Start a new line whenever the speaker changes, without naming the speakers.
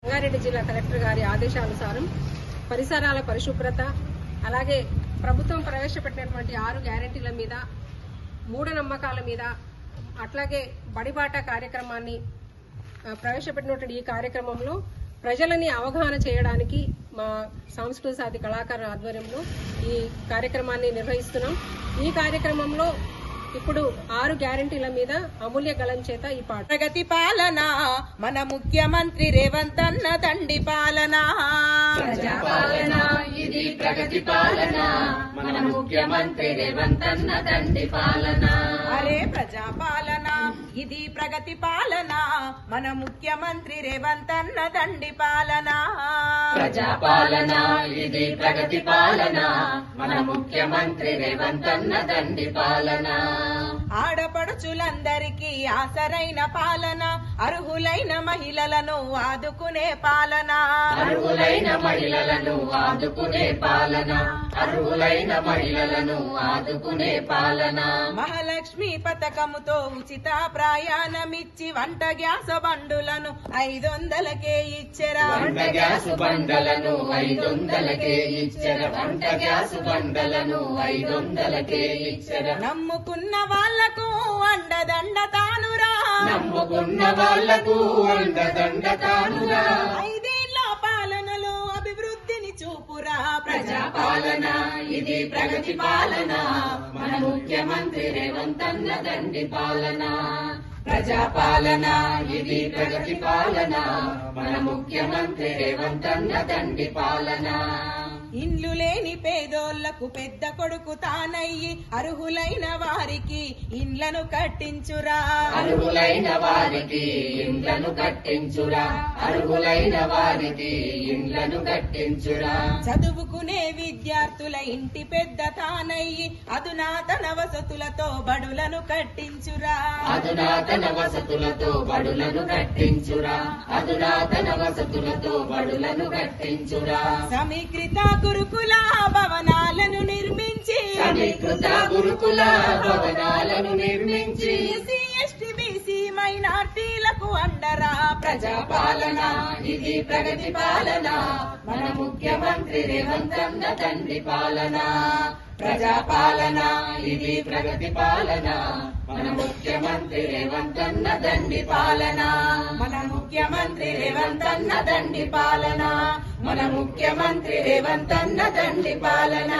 రంగారెడ్డి జిల్లా కలెక్టర్ గారి ఆదేశానుసారం పరిసరాల పరిశుభ్రత, అలాగే ప్రభుత్వం ప్రవేశపెట్టినటువంటి 6 గ్యారెంటీల మీద, మూఢనమ్మకాల మీద, అట్లాగే బడిబాట కార్యక్రమాన్ని ప్రవేశపెట్టినటువంటి ఈ కార్యక్రమంలో ప్రజలని అవగాహన చేయడానికి మా సాంస్కృతిక సాధి కళాకారుల ఆధ్వర్యంలో ఈ కార్యక్రమాన్ని నిర్వహిస్తున్నాం. ఈ కార్యక్రమంలో ఇప్పుడు 6 గ్యారెంటీల మీద అమూల్య గళం చేత ఈ పాట.
ప్రగతి పాలన మన ముఖ్యమంత్రి రేవంత్ అన్న దండి పాలన,
ప్రజాపాలన ఇది ప్రగతి పాలన, మన ముఖ్యమంత్రి రేవంత్ అన్న దండి పాలన.
అరే ప్రజాపాలన ఇది ప్రగతి పాలన, మన ముఖ్యమంత్రి రేవంత్ అన్న దండి పాలన.
ప్రజాపాలన ఇది ప్రగతి పాలన, మన ముఖ్యమంత్రి రేవంత్ అన్న దండి పాలన.
ఆడపడుచులందరికీ ఆసరైన పాలన, అర్హులైన మహిళలను ఆదుకునే పాలన,
అర్హులైన మహిళలను ఆదుకునే పాలన, అర్హులైన మహిళలను ఆదుకునే పాలన.
మహాలక్ష్మి పథకముతో ఉచిత ప్రయాణమిచ్చి వంట గ్యాస్ బండులను 500కే ఇచ్చెరా,
వంట గ్యాస్ బండలను 500కే ఇచ్చెర, వంట గ్యాస్ బండలను 500కే ఇచ్చెర.
నమ్ముకున్న వాళ్లకు అండదండ తానురా,
నమ్ముకున్న వాళ్లకు అండదండ తానురా.
5 ఏళ్ల పాలనలో అభివృద్ధిని చూపురా.
ప్రజాపాలన ఇది ప్రగతి పాలన, మన ముఖ్యమంత్రి రేవంత్ అన్న దండి పాలన. ప్రజాపాలన ఇది ప్రగతి పాలన, మన ముఖ్యమంత్రి రేవంత్ అన్న దండి పాలన.
ఇండ్లు లేని పేదోళ్లకు పెద్ద కొడుకు తానయ్యి అర్హులైన వారికి ఇండ్లను కట్టించురా,
అర్హులైన వారికి ఇండ్లను కట్టించురా, అర్హులైన వారికి ఇండ్లను కట్టించురా.
చదువుకునే విద్యార్థుల ఇంటి పెద్ద తానయ్యి అధునాతన వసతులతో బడులను కట్టించురా,
అధునాతన వసతులతో బడులను కట్టించురా, అధునాతన వసతులతో బడులను కట్టించురా.
సమీకృత గురుకుల భవనాలను నిర్మించి,
సమీకృత గురుకుల భవనాలను నిర్మించి,
ఎస్సీ ఎస్టీ బీసీ మైనార్టీలకు అండరా.
ప్రజాపాలన ఇది ప్రగతి పాలన, మన ముఖ్యమంత్రి రేవంత్ అన్న దండి పాలన. ప్రజాపాలన ఇది ప్రగతి పాలన, మన ముఖ్యమంత్రి రేవంత్ అన్న దండి పాలన.
మన ముఖ్యమంత్రి
రేవంత్ అన్న దండి పాలన, మన ముఖ్యమంత్రి రేవంత్ అన్న దండి పాలన.